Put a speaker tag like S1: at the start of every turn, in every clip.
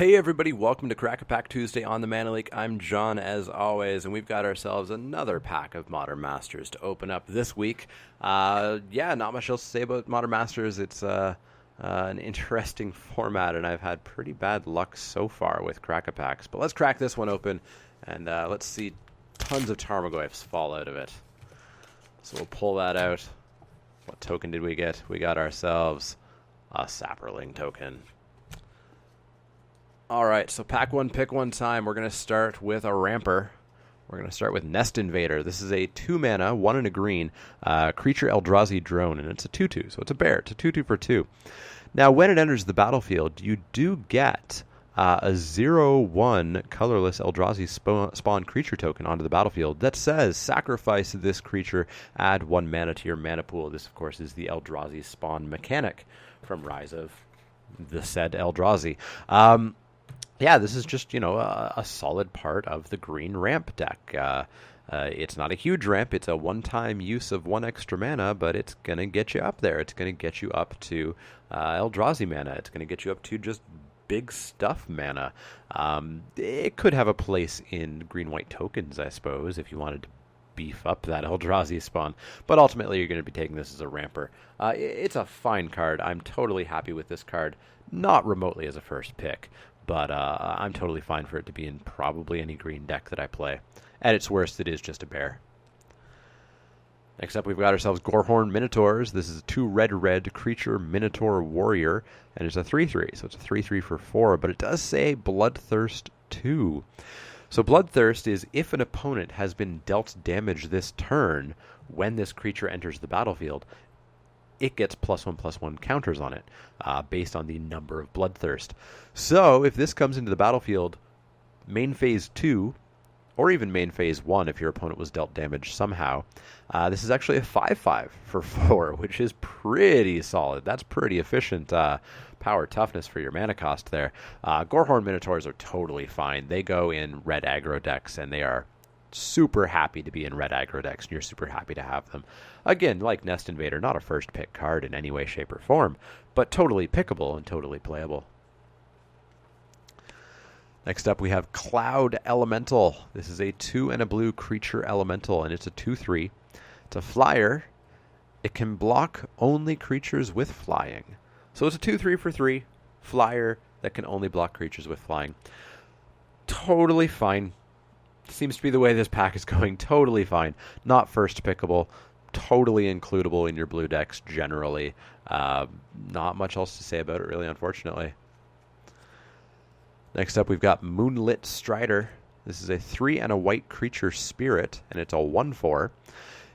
S1: Hey everybody, welcome to Crack a Pack Tuesday on the Mana League. I'm John as always, and we've got ourselves another pack of Modern Masters to open up this week. Not much else to say about Modern Masters. It's an interesting format, and I've had pretty bad luck so far with Crack a Packs. But let's crack this one open, and let's see tons of Tarmogoyfs fall out of it. So we'll pull that out. What token did we get? We got ourselves a Saproling token. Alright, so pack one, pick one time. We're going to start with a Ramper. We're going to start with Nest Invader. This is a 2 mana, 1 and a green, creature Eldrazi drone, and it's a 2/2, so it's a bear. It's a 2/2 for 2. Now, when it enters the battlefield, you do get a 0/1 colorless Eldrazi spawn creature token onto the battlefield that says, sacrifice this creature, add 1 mana to your mana pool. This, of course, is the Eldrazi spawn mechanic from Rise of the said Eldrazi. This is just, a solid part of the green ramp deck. It's not a huge ramp. It's a one-time use of 1 extra mana, but it's going to get you up there. It's going to get you up to Eldrazi mana. It's going to get you up to just big stuff mana. It could have a place in green-white tokens, I suppose, if you wanted to beef up that Eldrazi spawn. But ultimately, you're going to be taking this as a ramper. It's a fine card. I'm totally happy with this card. Not remotely as a first pick. But I'm totally fine for it to be in probably any green deck that I play. At its worst, it is just a bear. Next up, we've got ourselves Gorehorn Minotaurs. This is a 2 red creature Minotaur Warrior, and it's a 3/3, so it's a 3/3 for 4, but it does say Bloodthirst 2. So Bloodthirst is if an opponent has been dealt damage this turn when this creature enters the battlefield, it gets +1/+1 counters on it, based on the number of Bloodthirst. So, if this comes into the battlefield, main phase 2, or even main phase 1 if your opponent was dealt damage somehow, this is actually a 5/5 for 4, which is pretty solid. That's pretty efficient power toughness for your mana cost there. Gorehorn Minotaurs are totally fine. They go in red aggro decks, and they are super happy to be in red aggro decks, and you're super happy to have them. Again, like Nest Invader, not a first pick card in any way, shape, or form, but totally pickable and totally playable. Next up, we have Cloud Elemental. This is a 2 and a blue creature elemental, and it's a 2/3. It's a flyer. It can block only creatures with flying. So it's a 2/3 for 3 flyer that can only block creatures with flying. Totally fine. Seems to be the way this pack is going. Totally fine. Not first pickable. Totally includable in your blue decks generally. Not much else to say about it, really, unfortunately. Next up, we've got Moonlit Strider. This is a 3 and a white creature spirit, and it's a 1/4.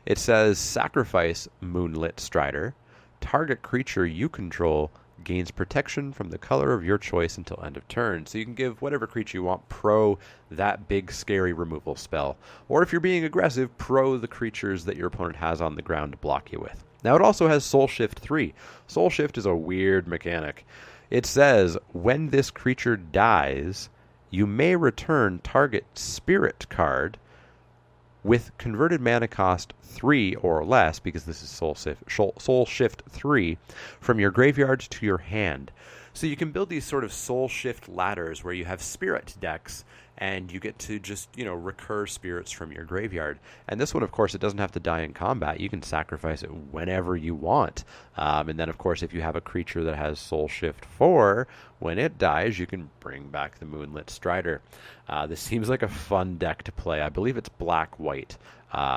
S1: It says, sacrifice Moonlit Strider. Target creature you control gains protection from the color of your choice until end of turn. So you can give whatever creature you want pro that big scary removal spell. Or if you're being aggressive, pro the creatures that your opponent has on the ground to block you with. Now it also has Soul Shift 3. Soul Shift is a weird mechanic. It says, when this creature dies, you may return target spirit card with converted mana cost 3 or less, because this is Soul Shift 3, from your graveyard to your hand. So you can build these sort of Soul Shift ladders where you have spirit decks, and you get to just, recur spirits from your graveyard. And this one, of course, it doesn't have to die in combat. You can sacrifice it whenever you want. And then, of course, if you have a creature that has Soul Shift 4, when it dies, you can bring back the Moonlit Strider. This seems like a fun deck to play. I believe it's black-white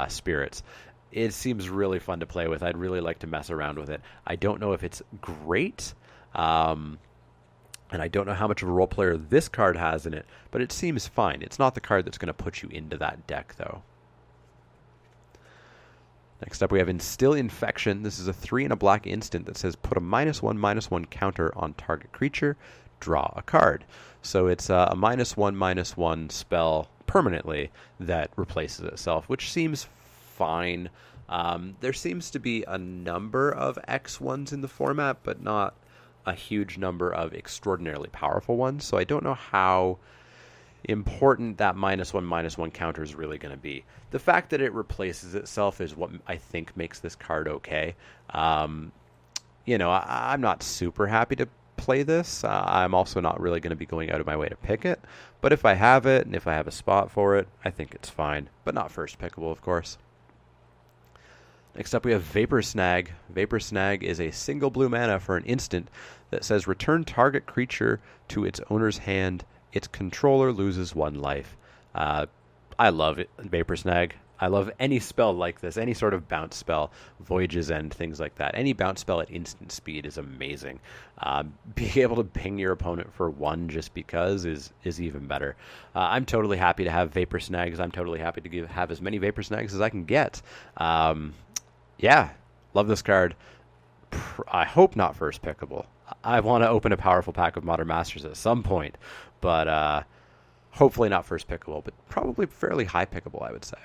S1: spirits. It seems really fun to play with. I'd really like to mess around with it. I don't know if it's great, and I don't know how much of a role player this card has in it, but it seems fine. It's not the card that's going to put you into that deck, though. Next up, we have Instill Infection. This is a 3 and a black instant that says put a -1/-1 counter on target creature, draw a card. So it's a -1/-1 spell permanently that replaces itself, which seems fine. There seems to be a number of X1s in the format, but not a huge number of extraordinarily powerful ones. So I don't know how important that -1/-1 counter is really going to be. The fact that it replaces itself is what I think makes this card okay. I'm not super happy to play this. I'm also not really going to be going out of my way to pick it. But if I have it, and if I have a spot for it, I think it's fine. But not first pickable, of course. Next up, we have Vapor Snag. Vapor Snag is a single blue mana for an instant that says return target creature to its owner's hand. Its controller loses 1 life. I love it, Vapor Snag. I love any spell like this, any sort of bounce spell, Voyage's End, things like that. Any bounce spell at instant speed is amazing. Being able to ping your opponent for 1 just because is even better. I'm totally happy to have Vapor Snags. I'm totally happy to have as many Vapor Snags as I can get. Yeah, love this card. I hope not first pickable. I want to open a powerful pack of Modern Masters at some point, but hopefully not first pickable, but probably fairly high pickable, I would say.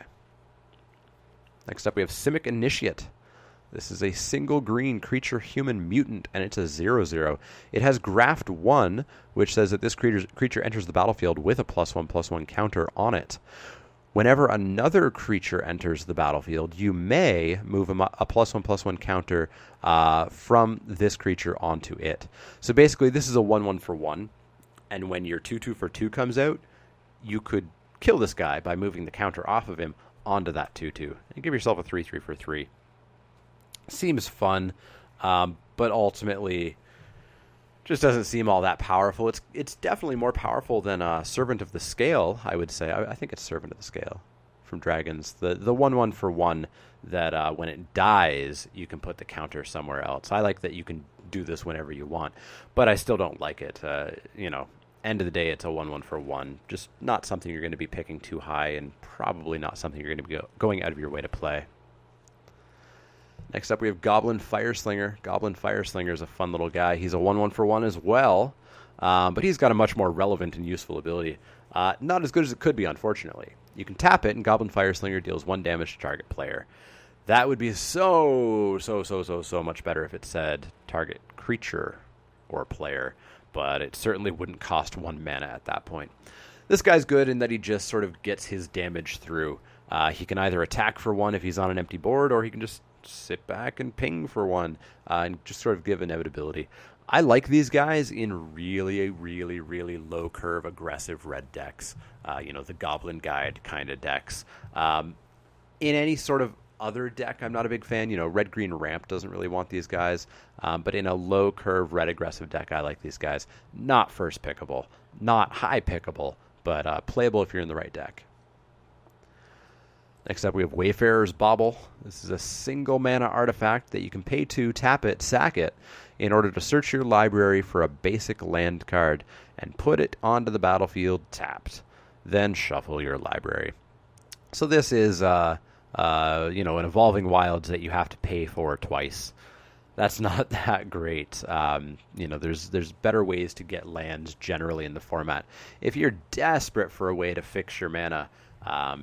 S1: Next up, we have Simic Initiate. This is a single green creature human mutant, and it's a 0/0. It has Graft 1, which says that this creature enters the battlefield with a +1/+1 counter on it. Whenever another creature enters the battlefield, you may move a +1/+1 counter from this creature onto it. So basically, this is a 1/1 for 1, and when your 2/2 for 2 comes out, you could kill this guy by moving the counter off of him onto that 2/2 and give yourself a 3/3 for 3. Seems fun, but ultimately just doesn't seem all that powerful. It's definitely more powerful than Servant of the Scale, I would say. I think it's Servant of the Scale from Dragons. The 1/1 for 1 that when it dies, you can put the counter somewhere else. I like that you can do this whenever you want, but I still don't like it. End of the day, it's a 1/1 for 1. Just not something you're going to be picking too high, and probably not something you're going to be going out of your way to play. Next up, we have Goblin Fireslinger. Goblin Fireslinger is a fun little guy. He's a 1/1 for 1 as well, but he's got a much more relevant and useful ability. Not as good as it could be, unfortunately. You can tap it, and Goblin Fireslinger deals 1 damage to target player. That would be so much better if it said target creature or player, but it certainly wouldn't cost 1 mana at that point. This guy's good in that he just sort of gets his damage through. He can either attack for 1 if he's on an empty board, or he can just sit back and ping for 1 and just sort of give inevitability. I like these guys in really low curve aggressive red decks, the Goblin Guide kind of decks. In any sort of other deck, I'm not a big fan. Red-green ramp doesn't really want these guys, but in a low curve red aggressive deck, I like these guys. Not first pickable, not high pickable, but playable if you're in the right deck. Next up, we have Wayfarer's Bauble. This is a single mana artifact that you can pay to, tap it, sack it, in order to search your library for a basic land card and put it onto the battlefield tapped. Then shuffle your library. So this is, an Evolving Wilds that you have to pay for twice. That's not that great. There's better ways to get lands generally in the format. If you're desperate for a way to fix your mana,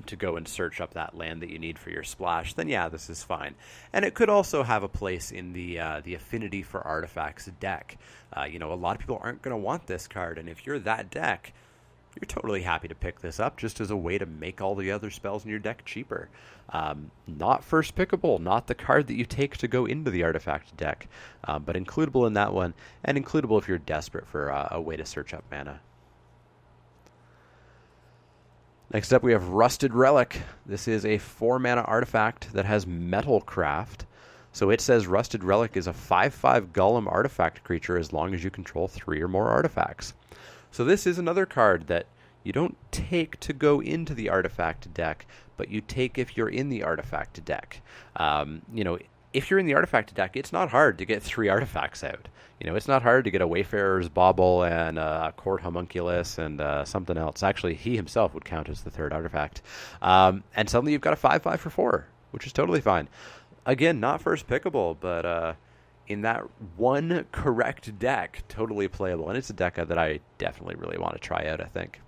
S1: to go and search up that land that you need for your splash, then yeah, this is fine. And it could also have a place in the Affinity for Artifacts deck. A lot of people aren't going to want this card, and if you're that deck, you're totally happy to pick this up just as a way to make all the other spells in your deck cheaper. Not first pickable, not the card that you take to go into the artifact deck, but includable in that one, and includable if you're desperate for a way to search up mana. Next up, we have Rusted Relic. This is a 4-mana artifact that has Metalcraft. So it says Rusted Relic is a 5/5 Golem artifact creature as long as you control 3 or more artifacts. So this is another card that you don't take to go into the artifact deck, but you take if you're in the artifact deck. If you're in the artifact deck, it's not hard to get 3 artifacts out. It's not hard to get a Wayfarer's Bauble and a Court Homunculus and something else. Actually, he himself would count as the 3rd artifact. And suddenly you've got a 5/5 for 4, which is totally fine. Again, not first pickable, but in that one correct deck, totally playable. And it's a deck that I definitely really want to try out, I think.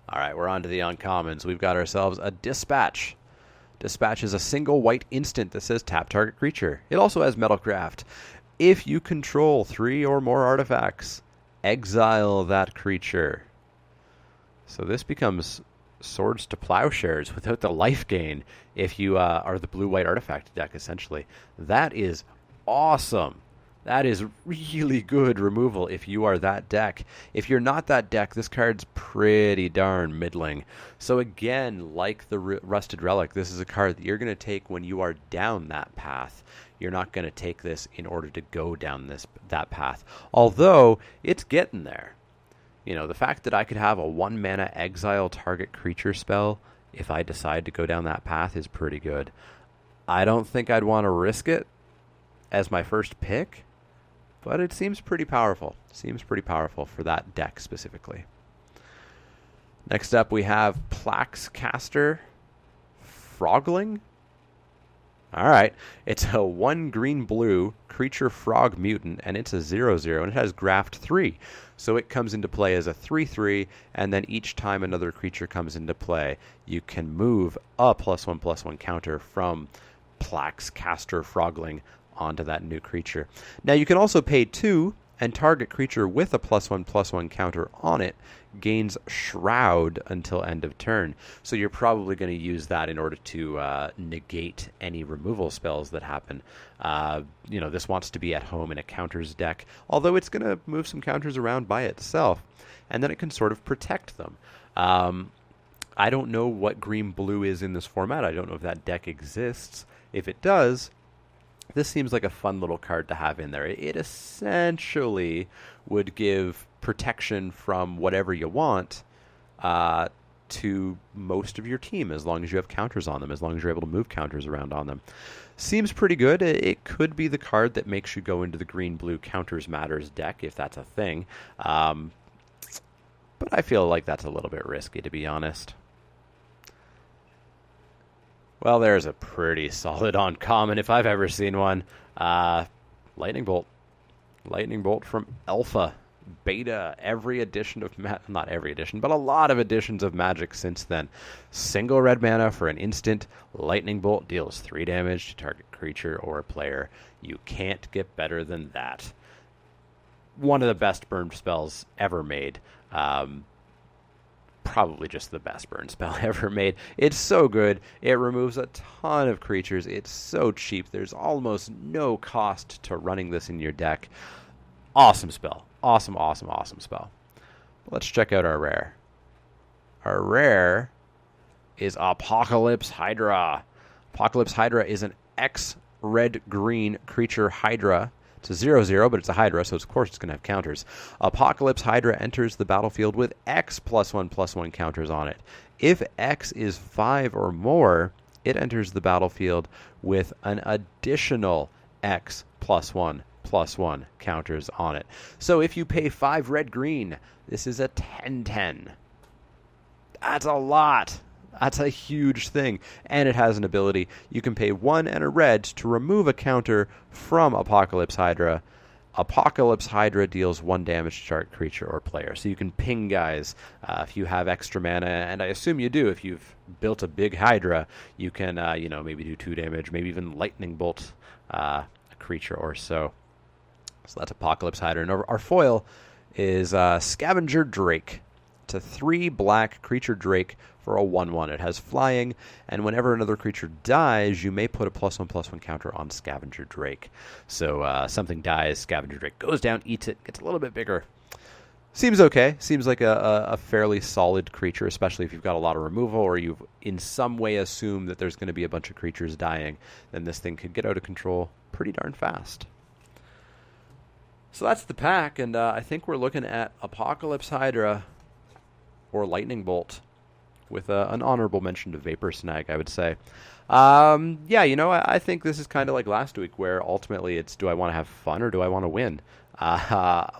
S1: All right, we're on to the uncommons. We've got ourselves a Dispatch. Dispatch is a single white instant that says tap target creature. It also has Metalcraft. If you control 3 or more artifacts, exile that creature. So this becomes Swords to Plowshares without the life gain if you are the blue-white artifact deck, essentially. That is awesome. That is really good removal if you are that deck. If you're not that deck, this card's pretty darn middling. So again, like the Rusted Relic, this is a card that you're going to take when you are down that path. You're not going to take this in order to go down that path. Although, it's getting there. You know, the fact that I could have a 1-mana exile target creature spell if I decide to go down that path is pretty good. I don't think I'd want to risk it as my first pick, but it seems pretty powerful. Seems pretty powerful for that deck specifically. Next up, we have Plaxcaster Frogling. All right. It's a 1 green-blue creature frog mutant, and it's a 0/0, and it has Graft 3. So it comes into play as a 3/3, and then each time another creature comes into play, you can move a +1/+1 counter from Plaxcaster Frogling onto that new creature. Now, you can also pay 2, and target creature with a +1/+1 counter on it gains Shroud until end of turn. So you're probably going to use that in order to negate any removal spells that happen. This wants to be at home in a counters deck, although it's going to move some counters around by itself, and then it can sort of protect them. I don't know what green-blue is in this format. I don't know if that deck exists. If it does, this seems like a fun little card to have in there. It essentially would give protection from whatever you want to most of your team, as long as you have counters on them, as long as you're able to move counters around on them. Seems pretty good. It could be the card that makes you go into the green-blue counters matters deck, if that's a thing. But I feel like that's a little bit risky, to be honest. Well, there's a pretty solid uncommon if I've ever seen one. Lightning Bolt. Lightning Bolt from Alpha, Beta, every edition of not every edition, but a lot of editions of Magic since then. Single red mana for an instant. Lightning Bolt deals 3 damage to target creature or player. You can't get better than that. One of the best burn spells ever made. Probably just the best burn spell ever made. It's so good. It removes a ton of creatures. It's so cheap. There's almost no cost to running this in your deck. Awesome spell. Awesome spell. Let's check out our rare. Our rare is Apocalypse Hydra. Apocalypse Hydra is an X red-green creature Hydra. It's a 0/0, but it's a Hydra, so of course it's going to have counters. Apocalypse Hydra enters the battlefield with X +1/+1 counters on it. If X is 5 or more, it enters the battlefield with an additional X +1/+1 counters on it. So if you pay 5 red-green, this is a 10/10. That's a lot. That's a huge thing. And it has an ability. You can pay 1 and a red to remove a counter from Apocalypse Hydra. Apocalypse Hydra deals 1 damage to target creature or player. So you can ping guys if you have extra mana, and I assume you do. If you've built a big Hydra, you can maybe do 2 damage, maybe even lightning bolt a creature or so. So that's Apocalypse Hydra. And our foil is Scavenger Drake. It's a 3 black creature Drake for a 1/1. It has flying, and whenever another creature dies, you may put a +1/+1 counter on Scavenger Drake. So something dies, Scavenger Drake goes down, eats it, gets a little bit bigger. Seems okay. Seems like a fairly solid creature, especially if you've got a lot of removal or you've in some way assumed that there's going to be a bunch of creatures dying. Then this thing could get out of control pretty darn fast. So that's the pack, and I think we're looking at Apocalypse Hydra or Lightning Bolt, with an honorable mention to Vapor Snag, I would say. I think this is kind of like last week, where ultimately it's, do I want to have fun or do I want to win?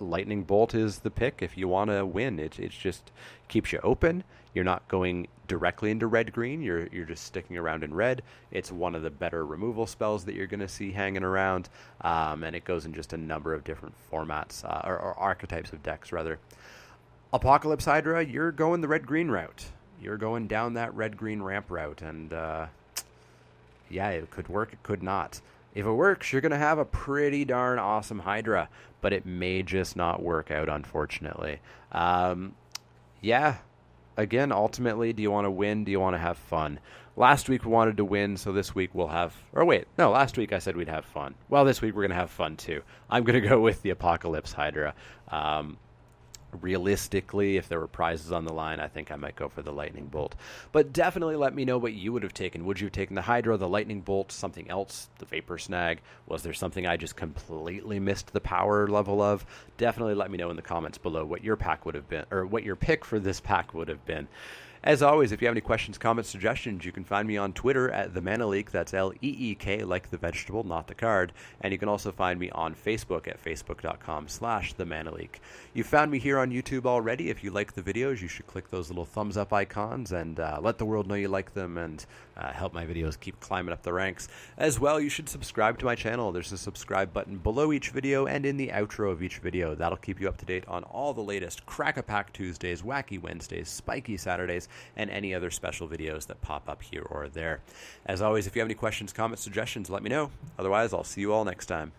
S1: Lightning Bolt is the pick if you want to win. It just keeps you open. You're not going directly into red-green. You're just sticking around in red. It's one of the better removal spells that you're going to see hanging around, and it goes in just a number of different formats, or archetypes of decks, rather. Apocalypse Hydra, you're going the red-green route. You're going down that red-green ramp route, and it could work, it could not. If it works, you're going to have a pretty darn awesome Hydra, but it may just not work out, unfortunately. again, ultimately, do you want to win? Do you want to have fun? Last week we wanted to win, so this week we'll have... Or wait, no, last week I said we'd have fun. Well, this week we're going to have fun too. I'm going to go with the Apocalypse Hydra. Realistically, if there were prizes on the line, I think I might go for the Lightning Bolt. But definitely let me know what you would have taken. Would you have taken the Hydra, the Lightning Bolt, something else, the Vapor Snag? Was there something I just completely missed the power level of? Definitely let me know in the comments below what your pack would have been, or what your pick for this pack would have been. As always, if you have any questions, comments, suggestions, you can find me on Twitter at The Mana Leak. That's L-E-E-K, like the vegetable, not the card. And you can also find me on Facebook at facebook.com/The Mana Leak. You found me here on YouTube already. If you like the videos, you should click those little thumbs up icons and let the world know you like them and help my videos keep climbing up the ranks. As well, you should subscribe to my channel. There's a subscribe button below each video and in the outro of each video. That'll keep you up to date on all the latest Crack-a-Pack Tuesdays, Wacky Wednesdays, Spiky Saturdays, and any other special videos that pop up here or there. As always, if you have any questions, comments, suggestions, let me know. Otherwise, I'll see you all next time.